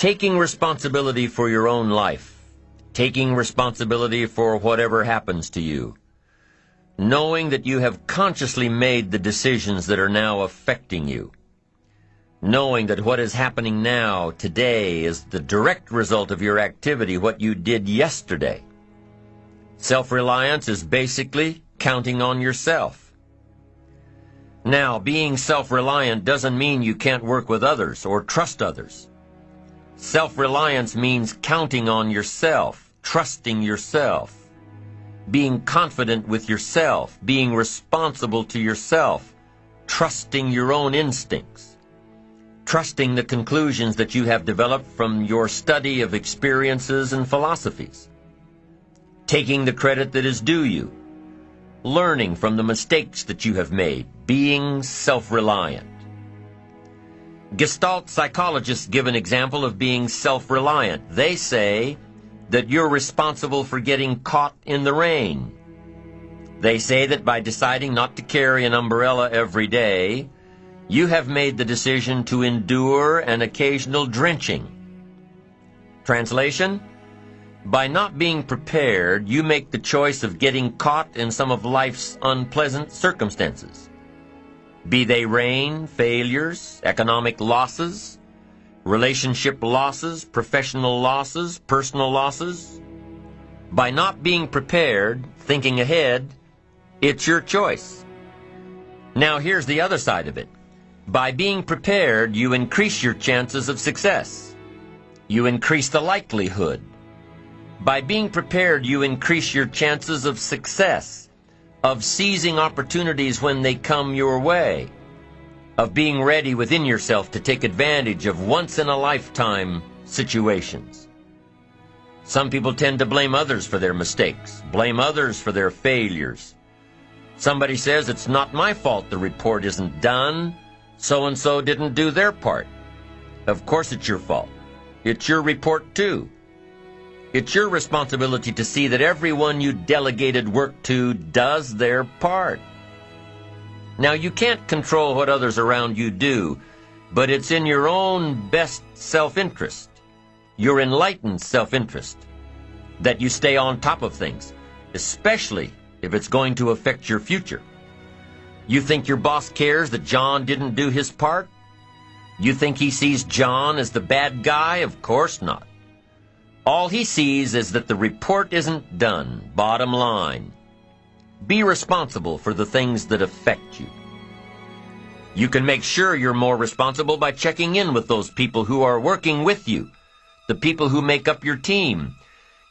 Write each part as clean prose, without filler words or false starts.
Taking responsibility for your own life, taking responsibility for whatever happens to you, knowing that you have consciously made the decisions that are now affecting you, knowing that what is happening now, today, is the direct result of your activity, what you did yesterday. Self-reliance is basically counting on yourself. Now, being self-reliant doesn't mean you can't work with others or trust others. Self-reliance means counting on yourself, trusting yourself, being confident with yourself, being responsible to yourself, trusting your own instincts, trusting the conclusions that you have developed from your study of experiences and philosophies, taking the credit that is due you, learning from the mistakes that you have made, being self-reliant. Gestalt psychologists give an example of being self-reliant. They say that you're responsible for getting caught in the rain. They say that by deciding not to carry an umbrella every day, you have made the decision to endure an occasional drenching. Translation? By not being prepared, you make the choice of getting caught in some of life's unpleasant circumstances. Be they rain, failures, economic losses, relationship losses, professional losses, personal losses. By not being prepared, thinking ahead, it's your choice. Now here's the other side of it. By being prepared, you increase your chances of success. You increase the likelihood. By being prepared, you increase your chances of success, of seizing opportunities when they come your way, of being ready within yourself to take advantage of once-in-a-lifetime situations. Some people tend to blame others for their mistakes, blame others for their failures. Somebody says, it's not my fault the report isn't done, so-and-so didn't do their part. Of course it's your fault. It's your report too. It's your responsibility to see that everyone you delegated work to does their part. Now, you can't control what others around you do, but it's in your own best self-interest, your enlightened self-interest, that you stay on top of things, especially if it's going to affect your future. You think your boss cares that John didn't do his part? You think he sees John as the bad guy? Of course not. All he sees is that the report isn't done, bottom line. Be responsible for the things that affect you. You can make sure you're more responsible by checking in with those people who are working with you, the people who make up your team.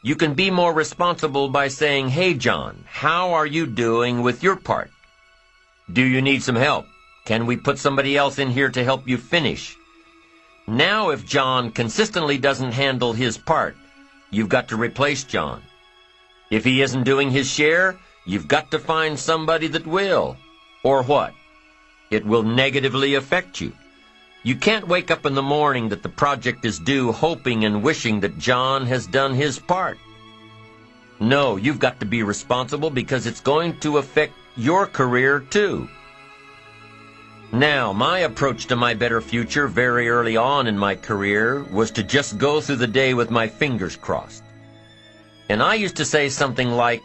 You can be more responsible by saying, hey, John, how are you doing with your part? Do you need some help? Can we put somebody else in here to help you finish? Now, if John consistently doesn't handle his part, you've got to replace John. If he isn't doing his share, you've got to find somebody that will. Or what? It will negatively affect you. You can't wake up in the morning that the project is due hoping and wishing that John has done his part. No, you've got to be responsible because it's going to affect your career too. Now, my approach to my better future very early on in my career was to just go through the day with my fingers crossed. And I used to say something like,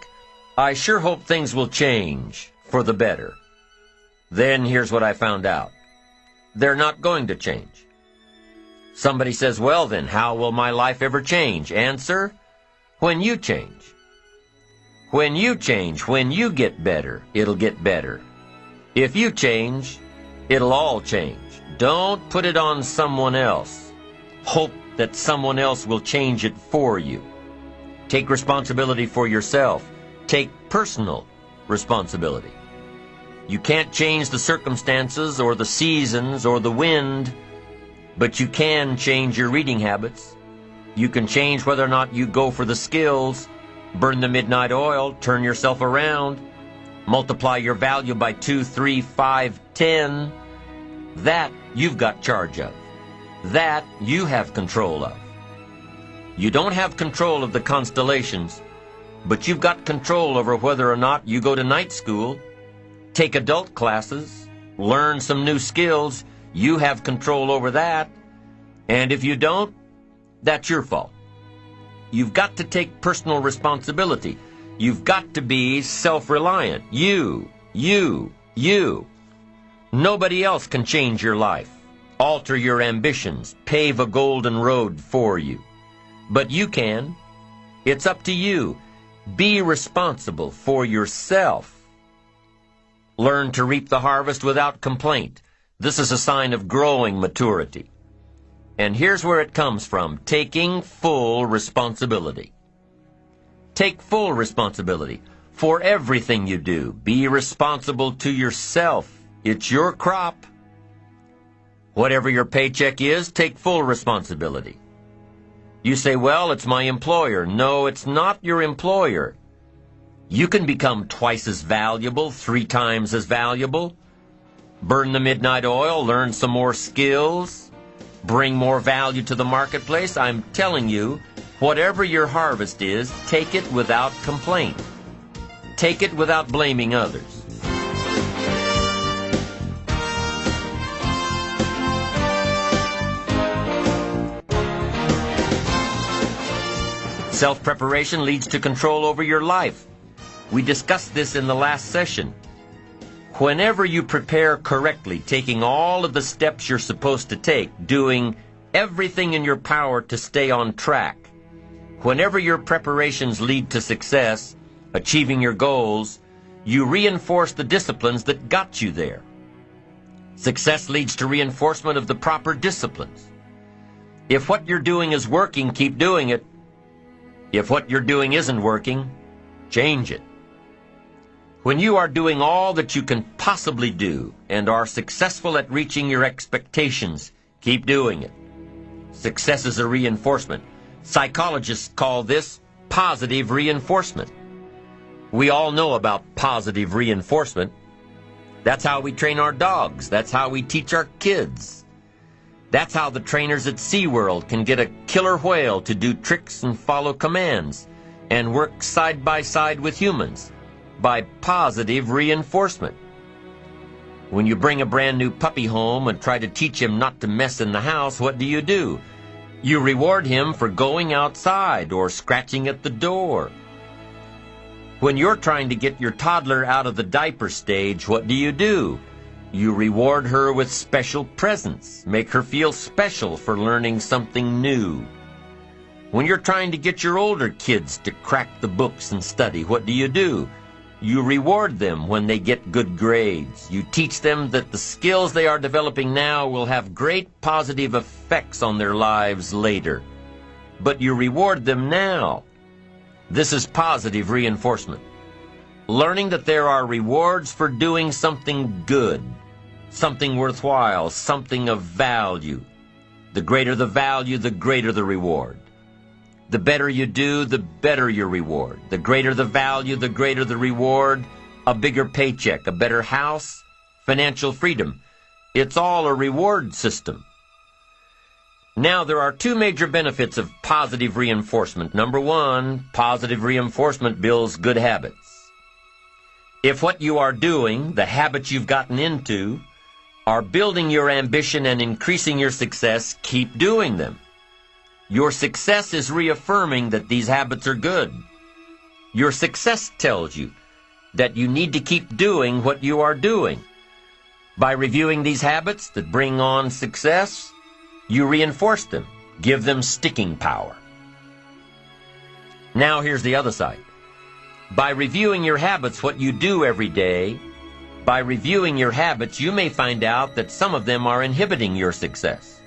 I sure hope things will change for the better. Then here's what I found out. They're not going to change. Somebody says, well then, how will my life ever change? Answer, when you change. When you change, when you get better, it'll get better. If you change, it'll all change. Don't put it on someone else. Hope that someone else will change it for you. Take responsibility for yourself. Take personal responsibility. You can't change the circumstances or the seasons or the wind, but you can change your reading habits. You can change whether or not you go for the skills, burn the midnight oil, turn yourself around, multiply your value by 2, 3, 5, 10. That you've got charge of. That you have control of. You don't have control of the constellations, but you've got control over whether or not you go to night school, take adult classes, learn some new skills. You have control over that. And if you don't, that's your fault. You've got to take personal responsibility. You've got to be self-reliant. You. Nobody else can change your life, alter your ambitions, pave a golden road for you. But you can. It's up to you. Be responsible for yourself. Learn to reap the harvest without complaint. This is a sign of growing maturity. And here's where it comes from: taking full responsibility. Take full responsibility for everything you do. Be responsible to yourself. It's your crop. Whatever your paycheck is, take full responsibility. You say, well, it's my employer. No, it's not your employer. You can become twice as valuable, 3 times as valuable. Burn the midnight oil, learn some more skills, bring more value to the marketplace. I'm telling you, whatever your harvest is, take it without complaint. Take it without blaming others. Self-preparation leads to control over your life. We discussed this in the last session. Whenever you prepare correctly, taking all of the steps you're supposed to take, doing everything in your power to stay on track, whenever your preparations lead to success, achieving your goals, you reinforce the disciplines that got you there. Success leads to reinforcement of the proper disciplines. If what you're doing is working, keep doing it. If what you're doing isn't working, change it. When you are doing all that you can possibly do and are successful at reaching your expectations, keep doing it. Success is a reinforcement. Psychologists call this positive reinforcement. We all know about positive reinforcement. That's how we train our dogs. That's how we teach our kids. That's how the trainers at SeaWorld can get a killer whale to do tricks and follow commands and work side by side with humans, by positive reinforcement. When you bring a brand new puppy home and try to teach him not to mess in the house, what do? You reward him for going outside or scratching at the door. When you're trying to get your toddler out of the diaper stage, what do? You reward her with special presents, make her feel special for learning something new. When you're trying to get your older kids to crack the books and study, what do? You reward them when they get good grades. You teach them that the skills they are developing now will have great positive effects on their lives later. But you reward them now. This is positive reinforcement. Learning that there are rewards for doing something good, something worthwhile, something of value. The greater the value, the greater the reward. The better you do, the better your reward. The greater the value, the greater the reward. A bigger paycheck, a better house, financial freedom. It's all a reward system. Now, there are 2 major benefits of positive reinforcement. Number 1, positive reinforcement builds good habits. If what you are doing, the habits you've gotten into, are building your ambition and increasing your success, keep doing them. Your success is reaffirming that these habits are good. Your success tells you that you need to keep doing what you are doing. By reviewing these habits that bring on success, you reinforce them, give them sticking power. Now here's the other side. By reviewing your habits, what you do every day, by reviewing your habits, you may find out that some of them are inhibiting your success.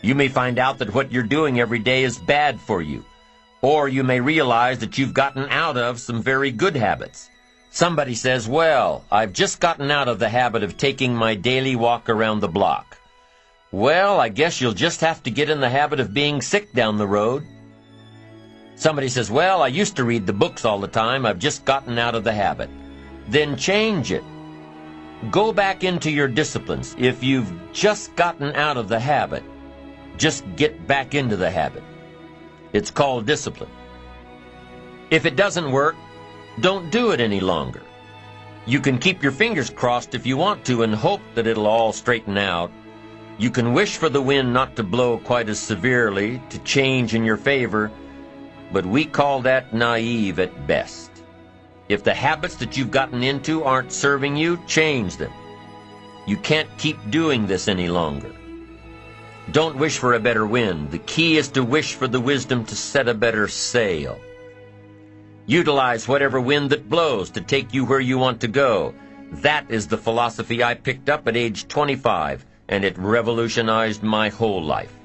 You may find out that what you're doing every day is bad for you, or you may realize that you've gotten out of some very good habits. Somebody says, well, I've just gotten out of the habit of taking my daily walk around the block. Well, I guess you'll just have to get in the habit of being sick down the road. Somebody says, well, I used to read the books all the time. I've just gotten out of the habit. Then change it. Go back into your disciplines. If you've just gotten out of the habit, just get back into the habit. It's called discipline. If it doesn't work, don't do it any longer. You can keep your fingers crossed if you want to and hope that it'll all straighten out. You can wish for the wind not to blow quite as severely, to change in your favor, but we call that naive at best. If the habits that you've gotten into aren't serving you, change them. You can't keep doing this any longer. Don't wish for a better wind. The key is to wish for the wisdom to set a better sail. Utilize whatever wind that blows to take you where you want to go. That is the philosophy I picked up at age 25, and it revolutionized my whole life.